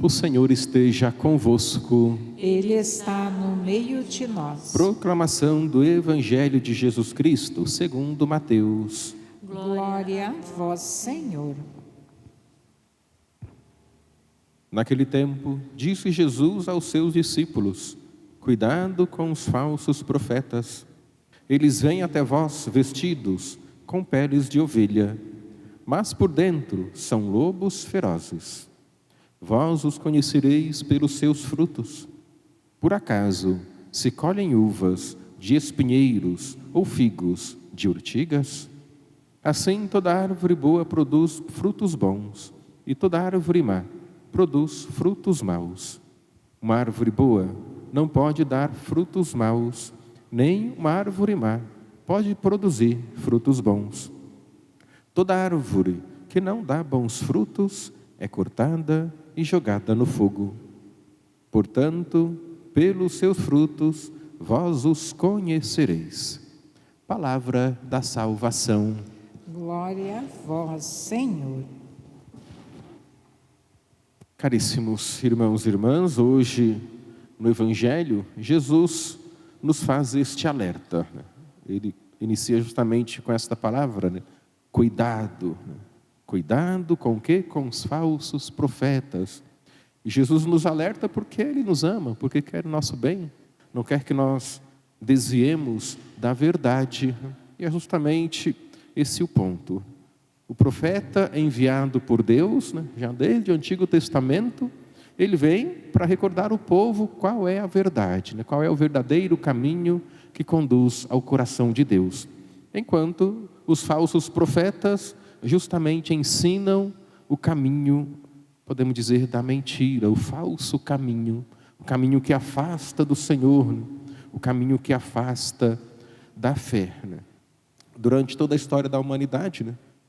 O Senhor esteja convosco. Ele está no meio de nós. Proclamação do Evangelho de Jesus Cristo, segundo Mateus. Glória a vós, Senhor. Naquele tempo, disse Jesus aos seus discípulos: cuidado com os falsos profetas. Eles vêm até vós vestidos com peles de ovelha, mas por dentro são lobos ferozes. Vós os conhecereis pelos seus frutos. Por acaso se colhem uvas de espinheiros ou figos de urtigas? Assim toda árvore boa produz frutos bons, e toda árvore má produz frutos maus. Uma árvore boa não pode dar frutos maus, nem uma árvore má pode produzir frutos bons. Toda árvore que não dá bons frutos é cortada e jogada no fogo. Portanto, pelos seus frutos vós os conhecereis. Palavra da salvação. Glória a vós, Senhor. Caríssimos irmãos e irmãs, hoje no Evangelho, Jesus nos faz este alerta. Ele inicia justamente com esta palavra, cuidado. Cuidado com o quê? Com os falsos profetas. E Jesus nos alerta porque Ele nos ama, porque quer o nosso bem, não quer que nós desviemos da verdade. E é justamente esse o ponto. O profeta é enviado por Deus, já desde o Antigo Testamento, ele vem para recordar o povo qual é a verdade, qual é o verdadeiro caminho que conduz ao coração de Deus. Enquanto os falsos profetas justamente ensinam o caminho, podemos dizer, da mentira, o falso caminho, o caminho que afasta do Senhor, o caminho que afasta da fé. Durante toda a história da humanidade,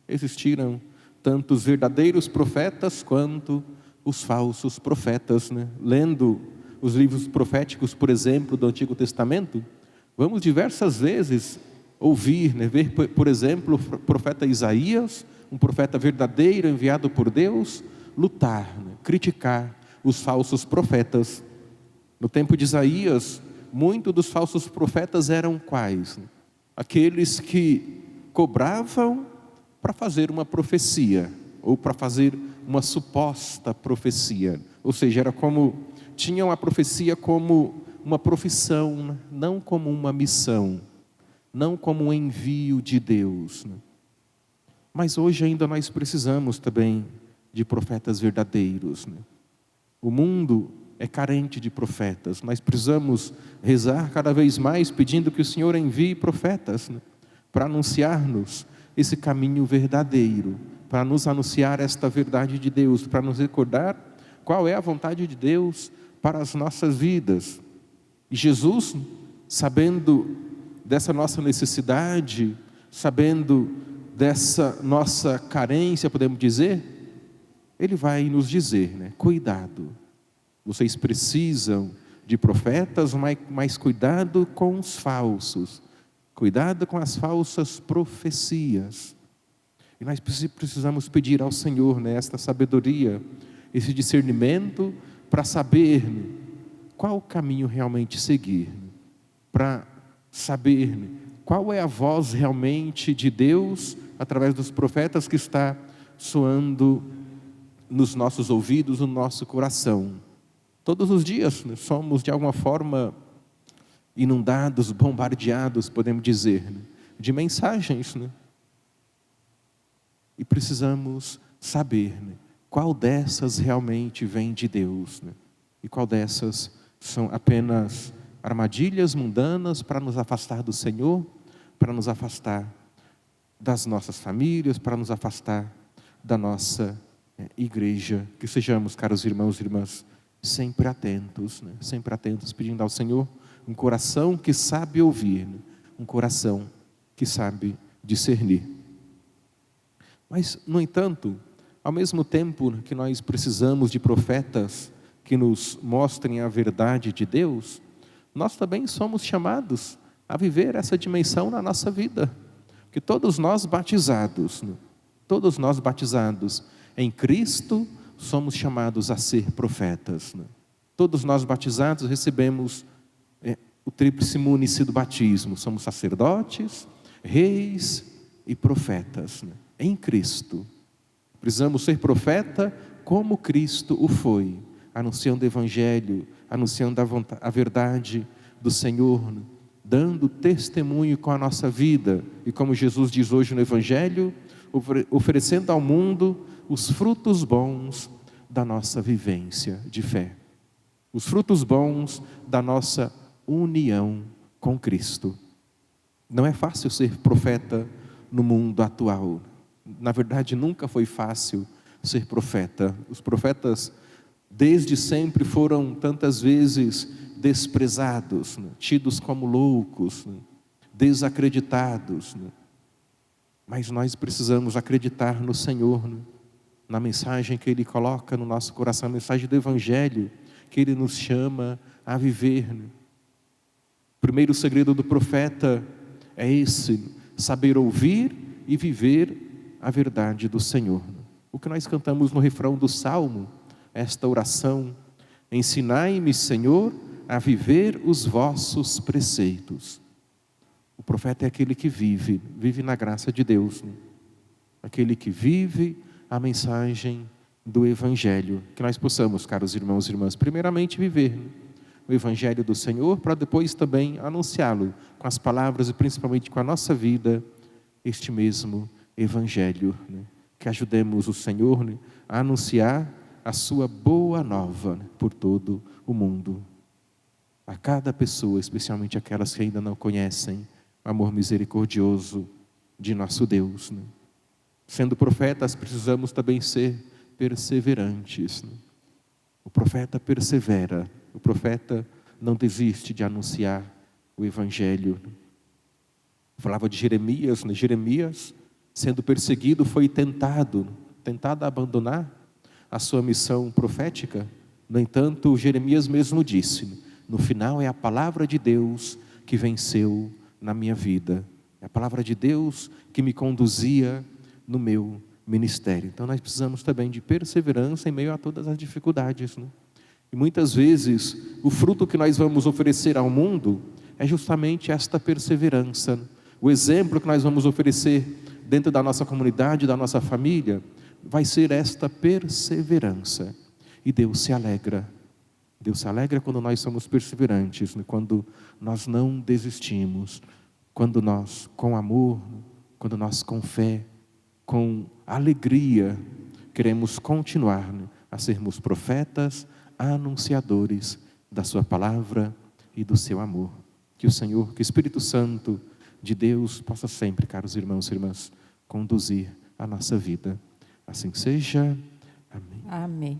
existiram tanto os verdadeiros profetas quanto os falsos profetas. Lendo os livros proféticos, por exemplo, do Antigo Testamento, vamos diversas vezes ouvir, ver, por exemplo, o profeta Isaías, um profeta verdadeiro enviado por Deus, lutar, criticar os falsos profetas. No tempo de Isaías, muitos dos falsos profetas eram quais? Aqueles que cobravam para fazer uma profecia, ou para fazer uma suposta profecia. Ou seja, tinham a profecia como uma profissão, não como uma missão, não como um envio de Deus. Mas hoje ainda nós precisamos também de profetas verdadeiros. O mundo é carente de profetas, nós precisamos rezar cada vez mais pedindo que o Senhor envie profetas para anunciar-nos esse caminho verdadeiro, para nos anunciar esta verdade de Deus, para nos recordar qual é a vontade de Deus para as nossas vidas. E Jesus, sabendo dessa nossa necessidade, sabendo dessa nossa carência, podemos dizer, Ele vai nos dizer, cuidado, vocês precisam de profetas, mas cuidado com os falsos, cuidado com as falsas profecias. E nós precisamos pedir ao Senhor esta sabedoria, esse discernimento para saber qual o caminho realmente seguir, para saber qual é a voz realmente de Deus através dos profetas que está soando nos nossos ouvidos, no nosso coração. Todos os dias somos de alguma forma inundados, bombardeados, podemos dizer, de mensagens, E precisamos saber qual dessas realmente vem de Deus, e qual dessas são apenas armadilhas mundanas para nos afastar do Senhor, para nos afastar das nossas famílias, para nos afastar da nossa igreja. Que sejamos, caros irmãos e irmãs, sempre atentos, sempre atentos, pedindo ao Senhor um coração que sabe ouvir, um coração que sabe discernir. Mas, no entanto, ao mesmo tempo que nós precisamos de profetas que nos mostrem a verdade de Deus, nós também somos chamados a viver essa dimensão na nossa vida. Que todos nós batizados em Cristo, somos chamados a ser profetas, né? Todos nós batizados recebemos o tríplice múnice do batismo. Somos sacerdotes, reis e profetas, né? Em Cristo. Precisamos ser profeta como Cristo o foi, anunciando o Evangelho, anunciando a verdade do Senhor, né? Dando testemunho com a nossa vida. E como Jesus diz hoje no Evangelho, oferecendo ao mundo os frutos bons da nossa vivência de fé. Os frutos bons da nossa união com Cristo. Não é fácil ser profeta no mundo atual. Na verdade, nunca foi fácil ser profeta. Os profetas, desde sempre, foram tantas vezes desprezados, né? Tidos como loucos, né? Desacreditados, né? Mas nós precisamos acreditar no Senhor, né? Na mensagem que Ele coloca no nosso coração, a mensagem do Evangelho, que Ele nos chama a viver, né? O primeiro segredo do profeta é esse: saber ouvir e viver a verdade do Senhor. O que nós cantamos no refrão do Salmo, esta oração: ensinai-me, Senhor, a viver os vossos preceitos. O profeta é aquele que vive na graça de Deus, né? Aquele que vive a mensagem do Evangelho. Que nós possamos, caros irmãos e irmãs, primeiramente viver, né, o Evangelho do Senhor, para depois também anunciá-lo com as palavras e principalmente com a nossa vida, este mesmo Evangelho, né? Que ajudemos o Senhor, né, a anunciar a sua boa nova, né, por todo o mundo. A cada pessoa, especialmente aquelas que ainda não conhecem o amor misericordioso de nosso Deus, né? Sendo profetas, precisamos também ser perseverantes, né? O profeta persevera, o profeta não desiste de anunciar o Evangelho. Falava de Jeremias, né? Jeremias, sendo perseguido, foi tentado a abandonar a sua missão profética. No entanto, Jeremias mesmo disse: no final é a palavra de Deus que venceu na minha vida. É a palavra de Deus que me conduzia no meu ministério. Então nós precisamos também de perseverança em meio a todas as dificuldades, né? E muitas vezes o fruto que nós vamos oferecer ao mundo é justamente esta perseverança, né? O exemplo que nós vamos oferecer dentro da nossa comunidade, da nossa família, vai ser esta perseverança. E Deus se alegra. Deus se alegra quando nós somos perseverantes, né? Quando nós não desistimos, quando nós com amor, quando nós com fé, com alegria, queremos continuar, né, a sermos profetas, anunciadores da sua palavra e do seu amor. Que o Senhor, que o Espírito Santo de Deus possa sempre, caros irmãos e irmãs, conduzir a nossa vida. Assim seja. Amém. Amém.